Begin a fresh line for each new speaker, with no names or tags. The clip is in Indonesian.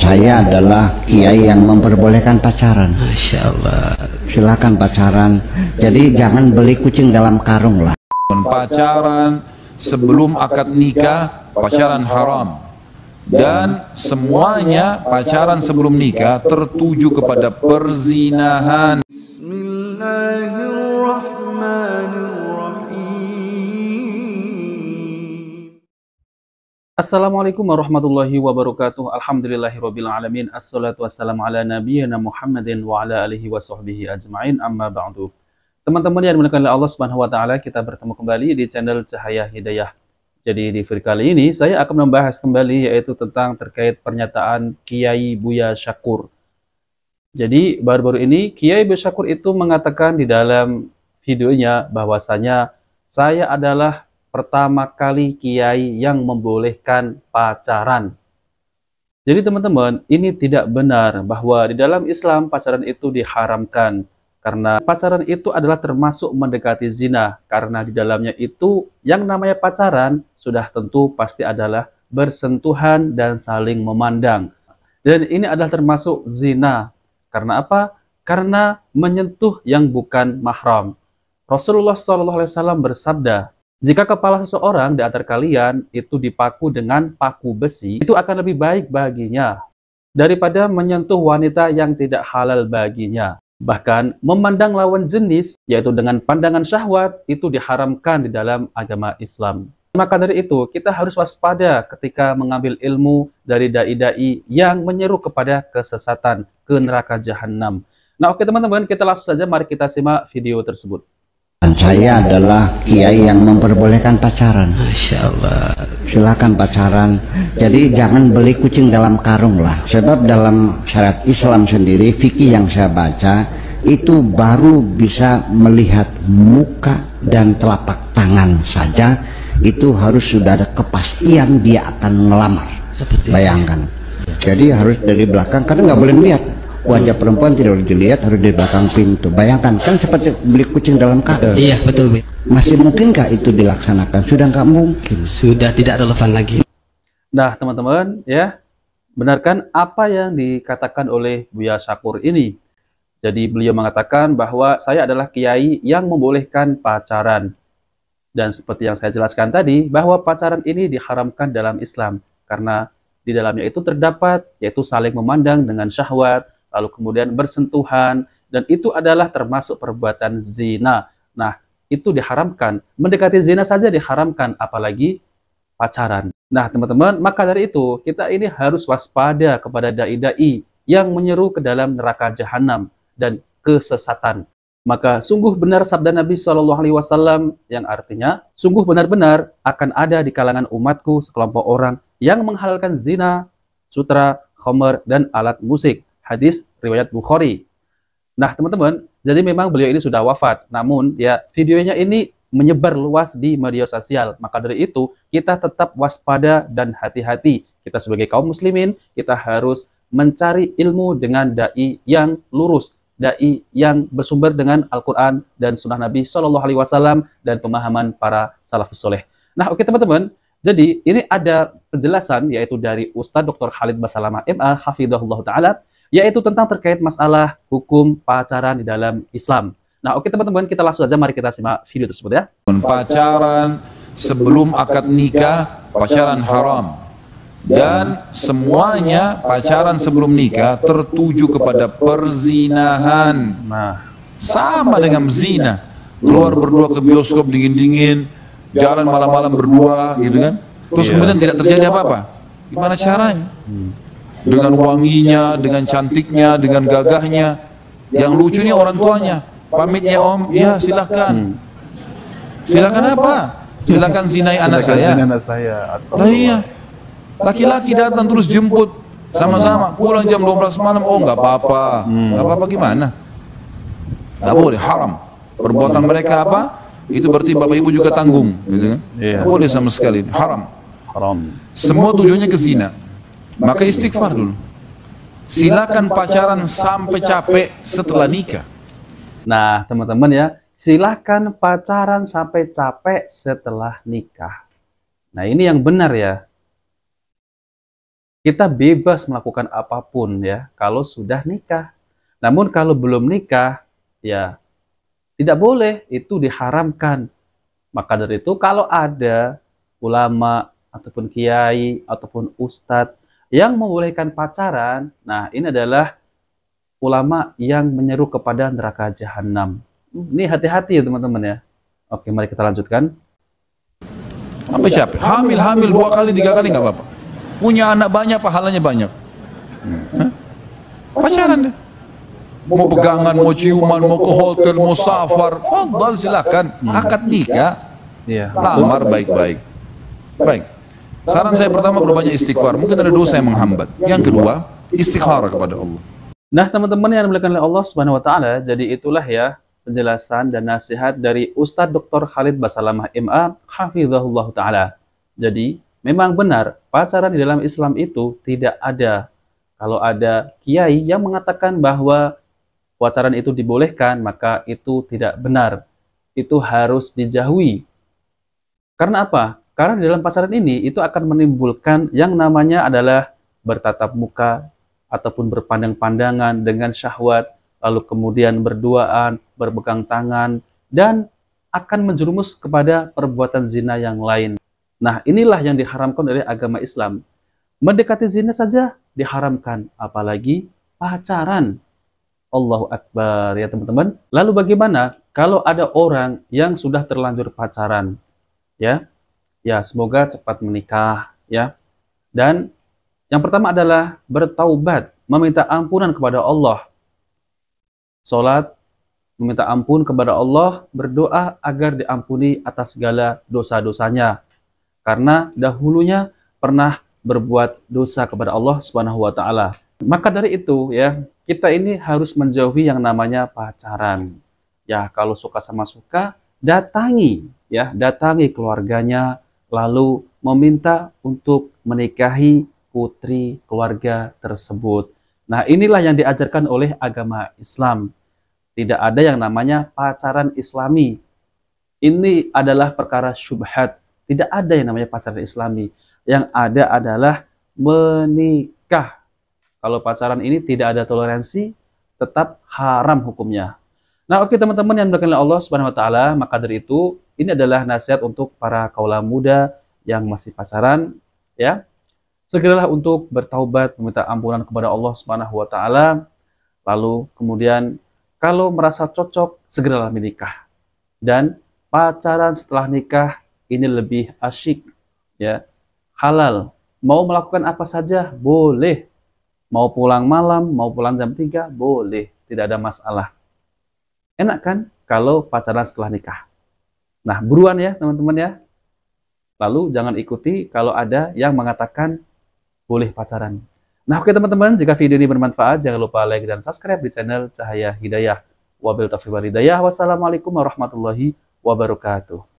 Saya adalah kiai yang memperbolehkan pacaran.
Masya Allah.
Silakan pacaran. Jadi jangan beli kucing dalam karung lah.
Pacaran sebelum akad nikah, pacaran haram. Dan semuanya pacaran sebelum nikah tertuju kepada perzinahan.
Assalamualaikum warahmatullahi wabarakatuh. Alhamdulillahirabbil alamin. Assalatu wassalamu ala nabiyyina Muhammadin wa ala alihi wa sahbihi ajma'in. Amma ba'du. Teman-teman yang dimuliakan oleh Allah Subhanahu wa taala, kita bertemu kembali di channel Cahaya Hidayah. Jadi di video kali ini saya akan membahas kembali yaitu tentang terkait pernyataan Kiai Buya Syakur. Jadi baru-baru ini Kiai Buya Syakur itu mengatakan di dalam videonya bahwasanya saya adalah pertama kali kiai yang membolehkan pacaran. Jadi teman-teman, ini tidak benar bahwa di dalam Islam pacaran itu diharamkan. Karena pacaran itu adalah termasuk mendekati zina. Karena di dalamnya itu yang namanya pacaran sudah tentu pasti adalah bersentuhan dan saling memandang. Dan ini adalah termasuk zina. Karena apa? Karena menyentuh yang bukan mahram. Rasulullah SAW bersabda, jika kepala seseorang di antara kalian itu dipaku dengan paku besi, itu akan lebih baik baginya daripada menyentuh wanita yang tidak halal baginya. Bahkan memandang lawan jenis, yaitu dengan pandangan syahwat, itu diharamkan di dalam agama Islam. Maka dari itu, kita harus waspada ketika mengambil ilmu dari dai-dai yang menyeru kepada kesesatan, ke neraka jahanam. Nah oke teman-teman, kita langsung saja mari kita simak video tersebut.
Saya adalah kiai yang memperbolehkan pacaran.
Masya Allah.
Silakan pacaran. Jadi jangan beli kucing dalam karung lah. Sebab dalam syariat Islam sendiri, fikih yang saya baca, itu baru bisa melihat muka dan telapak tangan saja. Itu harus sudah ada kepastian dia akan melamar. Bayangkan. Jadi harus dari belakang, karena nggak boleh melihat. Wajah perempuan tidak boleh dilihat, harus di belakang pintu. Bayangkan, kan seperti beli kucing dalam karung.
Iya betul.
Masih mungkinkah itu dilaksanakan? Sudah nggak mungkin.
Sudah tidak relevan lagi.
Nah teman-teman ya, benarkan apa yang dikatakan oleh Buya Syakur ini. Jadi beliau mengatakan bahwa saya adalah kiai yang membolehkan pacaran. Dan seperti yang saya jelaskan tadi, bahwa pacaran ini diharamkan dalam Islam. Karena di dalamnya itu terdapat, yaitu saling memandang dengan syahwat, lalu kemudian bersentuhan, dan itu adalah termasuk perbuatan zina. Nah, itu diharamkan. Mendekati zina saja diharamkan, apalagi pacaran. Nah, teman-teman, maka dari itu, kita ini harus waspada kepada dai-dai yang menyeru ke dalam neraka jahanam dan kesesatan. Maka sungguh benar sabda Nabi SAW yang artinya, sungguh benar-benar akan ada di kalangan umatku sekelompok orang yang menghalalkan zina, sutra, khamr, dan alat musik. Hadis riwayat Bukhari. Nah teman-teman, jadi memang beliau ini sudah wafat, namun ya videonya ini menyebar luas di media sosial. Maka dari itu kita tetap waspada dan hati-hati. Kita sebagai kaum muslimin, kita harus mencari ilmu dengan dai yang lurus, dai yang bersumber dengan Al-Quran dan Sunnah Nabi SAW dan pemahaman para salafus soleh. Nah oke teman-teman, jadi ini ada penjelasan yaitu dari Ustadz Dr. Khalid Basalamah MA Hafidhahullah Ta'ala, yaitu tentang terkait masalah hukum pacaran di dalam Islam. Nah oke teman-teman, kita langsung saja mari kita simak video tersebut ya.
Pacaran sebelum akad nikah, pacaran haram. Dan semuanya pacaran sebelum nikah tertuju kepada perzinahan.
Nah,
sama dengan zina. Keluar berdua ke bioskop dingin-dingin, jalan malam-malam berdua gitu kan. Terus kemudian tidak terjadi apa-apa. Gimana caranya? Dengan wanginya, dengan cantiknya, dengan gagahnya. Yang lucunya orang tuanya. Pamitnya om, ya silahkan. Silahkan apa? Silahkan zinai anak saya. Lah iya. Laki-laki datang terus jemput sama-sama. Pulang jam 12 malam, oh nggak apa-apa. Nggak apa-apa gimana? Nggak boleh, haram. Perbuatan mereka apa? Itu berarti bapak ibu juga tanggung. Gitu kan? Nggak boleh sama sekali. Haram. Semua tujuannya ke zina. Maka istighfar dulu. Silakan pacaran sampai capek setelah nikah.
nah teman-teman ya, silahkan pacaran sampai capek setelah nikah. Nah ini yang benar ya. kita bebas melakukan apapun ya kalau sudah nikah. Namun kalau belum nikah, ya tidak boleh, itu diharamkan. Maka dari itu kalau ada ulama ataupun kiai ataupun ustadz yang membolehkan pacaran, nah ini adalah ulama yang menyeru kepada neraka jahanam. Ini hati-hati ya teman-teman ya. Oke, mari kita lanjutkan.
Apa capek? Hamil 2 kali 3 kali nggak apa-apa. Punya anak banyak, pahalanya banyak. Hah? Pacaran deh. Mau pegangan, mau ciuman, mau ke hotel, mau safar, fadal silakan. Akad nikah,
Iya.
lamar baik-baik. Baik. Saran saya pertama berbanyak istighfar. Mungkin ada dosa yang menghambat. Yang kedua, istighfar kepada Allah.
Nah, teman-teman yang dimuliakan oleh Allah Subhanahu wa taala, jadi itulah ya penjelasan dan nasihat dari Ustadz Dr. Khalid Basalamah MA hafizahullah taala. Jadi, memang benar pacaran di dalam Islam itu tidak ada. Kalau ada kiai yang mengatakan bahwa pacaran itu dibolehkan, maka itu tidak benar. Itu harus dijauhi. Karena apa? Karena di dalam pacaran ini itu akan menimbulkan yang namanya adalah bertatap muka ataupun berpandang-pandangan dengan syahwat, lalu kemudian berduaan, berpegang tangan, dan akan menjerumus kepada perbuatan zina yang lain. Nah, inilah yang diharamkan oleh agama Islam. Mendekati zina saja diharamkan, apalagi pacaran. Allahu Akbar ya teman-teman. Lalu bagaimana kalau ada orang yang sudah terlanjur pacaran? Ya, semoga cepat menikah ya. Dan yang pertama adalah bertaubat, meminta ampunan kepada Allah. Salat, meminta ampun kepada Allah, berdoa agar diampuni atas segala dosa-dosanya. Karena dahulunya pernah berbuat dosa kepada Allah Subhanahu wa taala. Maka dari itu ya, kita ini harus menjauhi yang namanya pacaran. Ya, kalau suka sama suka, datangi keluarganya, lalu meminta untuk menikahi putri keluarga tersebut. Nah, inilah yang diajarkan oleh agama Islam. Tidak ada yang namanya pacaran Islami. Ini adalah perkara syubhat. Tidak ada yang namanya pacaran Islami. Yang ada adalah menikah. Kalau pacaran ini tidak ada toleransi, tetap haram hukumnya. Nah, oke teman-teman yang dimuliakan oleh Allah Subhanahu wa taala, maka dari itu ini adalah nasihat untuk para kaula muda yang masih pacaran ya. Segeralah untuk bertaubat, meminta ampunan kepada Allah Subhanahu wa taala. Lalu kemudian kalau merasa cocok, segeralah menikah. Dan pacaran setelah nikah ini lebih asyik ya. Halal. Mau melakukan apa saja boleh. Mau pulang malam, mau pulang jam 3, boleh. Tidak ada masalah. Enak kan kalau pacaran setelah nikah? Nah, buruan ya teman-teman ya. Lalu jangan ikuti kalau ada yang mengatakan boleh pacaran. Nah, oke teman-teman, jika video ini bermanfaat, jangan lupa like dan subscribe di channel Cahaya Hidayah. Wabillahi taufiq wal hidayah. Wassalamualaikum warahmatullahi wabarakatuh.